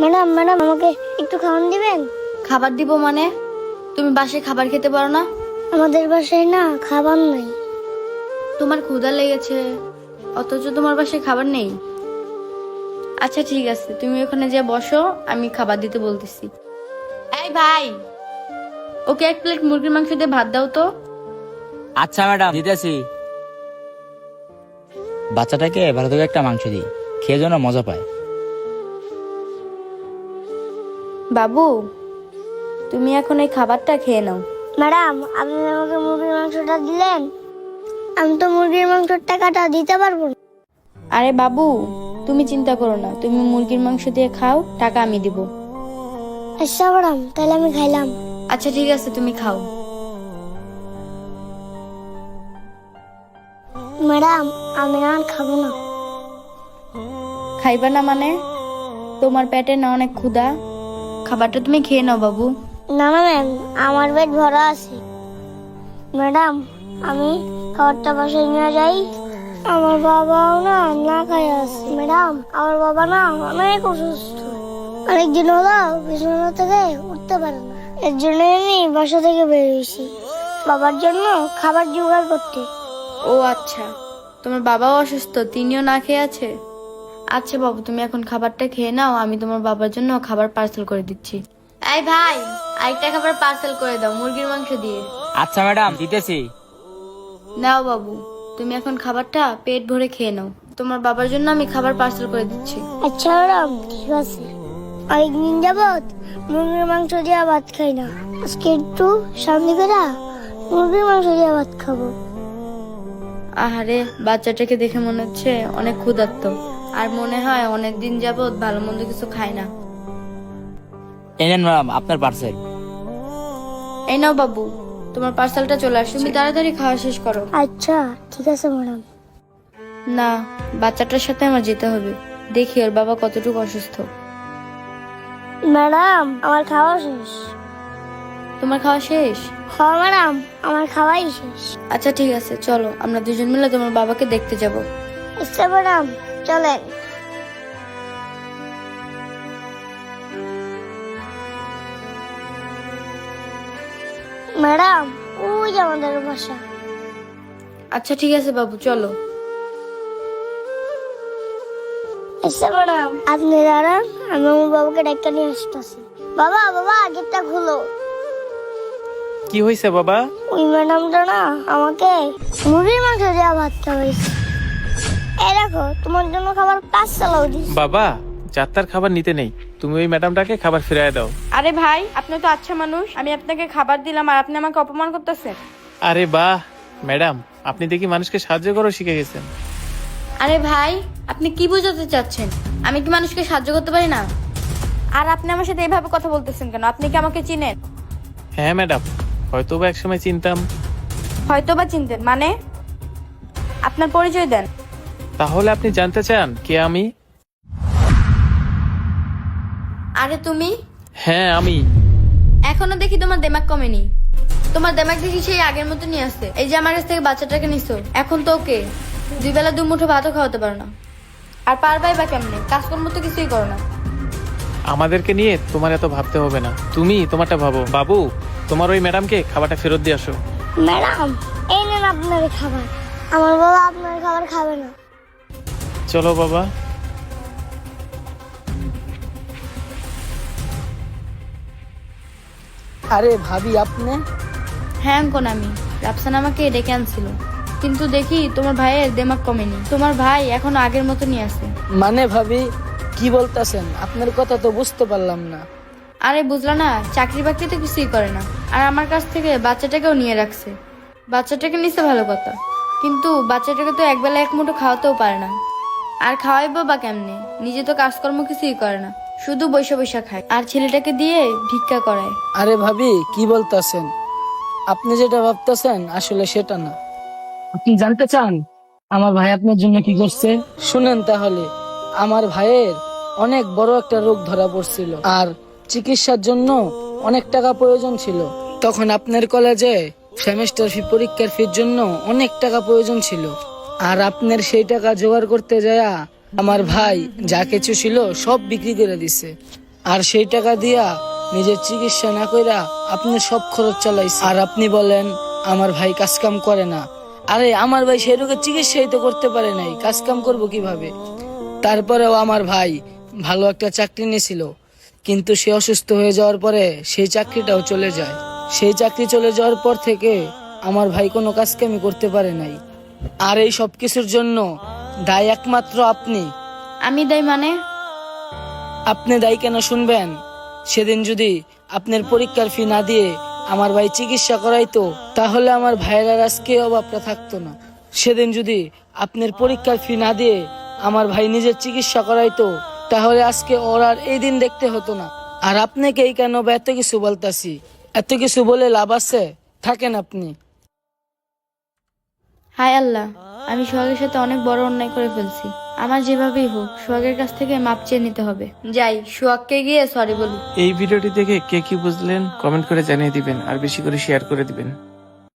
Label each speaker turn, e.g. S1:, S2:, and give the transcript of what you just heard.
S1: Madam madam আমাকে একটু খাওয়ান দিবেন?
S2: খাবার দিব মানে? তুমি বাসায় খাবার খেতে পারো না?
S1: আমাদের বাসায় না খাবার নাই।
S2: তোমার ক্ষুধা লেগেছে অথচ তোমার বাসায় খাবার নেই? আচ্ছা ঠিক আছে, তুমি ওখানে যে বসো, আমি খাবার দিতে বলতেছি। এই ভাই, ওকে 1 প্লেট মুরগির মাংস দিয়ে ভাত দাও তো।
S3: আচ্ছা ম্যাডাম, দিতেছি। বাচ্চাটাকে ভালো থেকে একটা মাংস দিই, খেয়ে যেন মজা পায়।
S2: বাবু, তুমি এখন এই খাবারটা খেয়ে নাও।
S1: ম্যাডাম আপনি আমাকে মুরগির মাংসটা দিলেন, আমি তো মুরগির মাংসের টাকাটা দিতে পারবো না।
S2: আরে বাবু, তুমি চিন্তা করো না, তুমি মুরগির মাংস দিয়ে খাও, টাকা আমি দিব।
S1: আচ্ছা ম্যাডাম, তাহলে আমি খাইলাম।
S2: আচ্ছা ঠিক আছে, তুমি খাও।
S1: ম্যাডাম আমি আর খাবো না।
S2: খাইবা না মানে? তোমার পেটে না অনেক ক্ষুধা, খাবারটা তুমি খেয়ে নাও বাবু।
S1: না না ম্যাম, আমার পেট ভরা আছে। ম্যাডাম আমি খাবারটা বাসায় নিয়ে যাই। আমার বাবাও না না খাই আছে। ম্যাডাম আমার বাবা না অনেক অসুস্থ, অনেকদিন হলো বিছানা থেকে উঠতে পারে না। এর জন্য আমি বাসা থেকে বেরিয়েছি বাবার জন্য খাবার জোগাড় করতে।
S2: ও আচ্ছা, তোমার বাবাও অসুস্থ, তিনিও না খেয়ে আছে? আচ্ছা বাবু, তুমি এখন খাবারটা খেয়ে নাও, আমি তোমার বাবার জন্য খাবার পার্সেল করে দিচ্ছি। এই ভাই, আরেকটা খাবার পার্সেল করে দাও মুরগির মাংস দিয়ে।
S3: আচ্ছা ম্যাডাম, দিতেছি।
S2: নাও বাবু, তুমি এখন খাবারটা পেট ভরে খেয়ে নাও, তোমার বাবার জন্য আমি খাবার পার্সেল করে দিচ্ছি।
S1: আচ্ছা ম্যাডাম ঠিক আছে। অনেকদিন যাবত মুরগির মাংস দিয়ে ভাত খাই না, আজকে একটু শান্তি করে মুরগির মাংস দিয়ে ভাত খাবো।
S2: আহারে, বাচ্চাটাকে দেখে মনে হচ্ছে অনেক ক্ষুধার্ত, আর মনে হয় অনেকদিন যাবত ভালো মন্দ কিছু খায় না।
S3: এই নেন ম্যাডাম আপনার পার্সেল।
S2: এই নাও বাবু, তোমার পার্সেলটা চলে আসছে, তুমি তাড়াতাড়ি খাওয়া শেষ করো।
S1: আচ্ছা ঠিক আছে ম্যাডাম।
S2: না, বাচ্চাটার সাথে আমার যেতে হবে, দেখি ওর বাবা কতটুকু অসুস্থ।
S1: ম্যাডাম আমার খাওয়া শেষ।
S2: তোমার খাওয়া শেষ?
S1: হ্যাঁ ম্যাডাম আমার খাওয়াই শেষ।
S2: আচ্ছা ঠিক আছে, চলো আমরা দুজন মিলে তোমার বাবাকে দেখতে যাব।
S1: আচ্ছা ম্যাডাম চলেন। ম্যাডাম ওই যে আমাদের বাসা।
S2: আচ্ছা ঠিক আছে বাবু, চলো।
S1: আচ্ছা ম্যাডাম আপনি দাঁড়ান, আমি আমার বাবাকে ডাক্তার নিয়ে আসতেছি। বাবা বাবা গেটটা খুলো।
S4: কি হয়েছে বাবা?
S1: ওই ম্যাডামটা না আমাকে মুরগির মাংস দেওয়া ভাত খাওয়াইছে। এই দেখো তোমার জন্য খাবার পার্সেলও দিছি।
S4: বাবা, যাত্রার খাবার নিতে নেই, তুমি ওই ম্যাডামটাকে খাবার ফিরিয়ে দাও।
S2: আরে ভাই, আপনি তো আচ্ছা মানুষ, আমি আপনাকে খাবার দিলাম আর আপনি আমাকে অপমান করতেছেন।
S4: আরে বাহ ম্যাডাম, আপনি দেখি মানুষকে সাহায্য করো শিখে গেছেন।
S2: আরে ভাই, আপনি কি বোঝাতে চাচ্ছেন? আমি কি মানুষকে সাহায্য করতে পারি না? আর আপনি আমার সাথে এইভাবে কথা বলতেছেন কেন? আপনি কি আমাকে চিনেন?
S4: হ্যাঁ ম্যাডাম, হয়তো বা একসময় চিনতাম।
S2: হয়তো বা চিনতেন মানে? আপনার পরিচয় দেন।
S4: তাহলে আপনি জানতে চান কে আমি?
S2: আরে তুমি?
S4: হ্যাঁ আমি।
S2: এখনো দেখি তোমার দেমাগ কমেনি। তোমার দেমাগ দেখি সেই আগের মতো নিয়ে আসছে। এই যে আমার কাছ থেকে বাচ্চাটাকে নিছো, এখন তো ওকে 2 বেলা 2 মুঠো ভাতও খাওয়াতে পারো না। আর পারবাই বা কেমনে? কাজকর্ম তো কিছুই করো না।
S4: আমাদেরকে নিয়ে তোমার এত ভাবতে হবে না, তুমি তোমারটা ভাবো। বাবু, তোমার ওই ম্যাডামকে খাবারটা ফেরত দিয়ে আসো।
S1: ম্যাডাম এই নেন আপনার খাবার। আমার বাবা আপনার খাবার খাবে না।
S4: চলো বাবা।
S5: আরে ভাবি আপনি?
S2: হ্যাঁ অঙ্কন, আমি রাফসান আমাকে ডেকে আনছিল, কিন্তু দেখি তোমার ভাইয়ের দেমাগ কমেনি। তোমার ভাই এখনো আগের মতো নিয়ে আছে।
S5: মানে ভাবি কি বলতেছেন? আপনার কথা তো বুঝতে পারলাম না।
S2: আরে বুঝলা না, চাকরি বাকরি তো কিছুই করে না, আর আমার কাছ থেকে বাচ্চাটাকেও নিয়ে রাখছে। বাচ্চাটাকে নিচ্ছে ভালো কথা, কিন্তু বাচ্চাটাকে তো একবেলা 1 মুঠো খাওয়াতেও পারে না। আর খাওয়াইবো বা কেমনে? নিজে তো কাজকর্ম কিছুই করে না, শুধু বৈশা বৈশা খায়, আর ছেলেটাকে দিয়ে ভিক্ষা করায়।
S5: আরে ভাবি কি বলতেছেন? আপনি যেটা ভাবতেছেন আসলে সেটা না। আপনি জানতে চান আমার ভাই আপনার জন্য কি করছে? শুনেন তাহলে। আমার ভাইয়ের অনেক বড় একটা রোগ ধরা পড়ছিল, আর চিকিৎসার জন্য অনেক টাকা প্রয়োজন ছিল। তখন আপনার কলেজে সেমেস্টার ফি, পরীক্ষার ফির জন্য অনেক টাকা প্রয়োজন ছিল, আর আপনার সেই টাকা জোগাড় করতে যায়া আমার ভাই যা কিছু ছিল সব বিক্রি করে দিছে। আর সেই টাকা দিয়া নিজের চিকিৎসা না কইরা আপনি সব খরচ চালাইছেন। আর আপনি বলেন আমার ভাই কাজ কাম করে না। আরে আমার ভাই সেই রোগের চিকিৎসাই তো করতে পারে নাই, কাজ কাম করবো কিভাবে? তারপরেও আমার ভাই ভালো একটা চাকরি নিয়েছিল, কিন্তু সে অসুস্থ হয়ে যাওয়ার পরে সেই চাকরিটাও চলে যায়। সেই চাকরি চলে যাওয়ার পর থেকে আমার ভাই কোনো কাজ কামই করতে পারে নাই। আর এই সব কিছুর জন্য দায় একমাত্র আপনি।
S2: আমি দেয় মানে?
S5: আপনি দায়ী কেন শুনবেন? সেদিন যদি আপনার পরীক্ষার ফি না দিয়ে আমার ভাই চিকিৎসা করাইতো, তাহলে আমার ভাইয়ের আর আজকে অভাবটা থাকতো না। সেদিন যদি আপনার পরীক্ষার ফি না দিয়ে আমার ভাই নিজের চিকিৎসা করাইতো, তাহলে আজকে ওর আর এই দিন দেখতে হতো না। আর আপনাকে এই কেন বা এত কিছু বলতাছি? এত কিছু বলে লাভ আছে? থাকেন আপনি।
S2: হায় আল্লাহ, আমি সোহাগের সাথে অনেক বড় অন্যায় করে ফেলছি। আমার যেভাবেই হোক সোহাগের কাছ থেকে মাপ চেয়ে নিতে হবে। যাই, সোহাগকে গিয়ে সরি বলি।
S4: এই ভিডিওটি দেখে কে কি বুঝলেন কমেন্ট করে জানিয়ে দিবেন, আর বেশি করে শেয়ার করে দিবেন।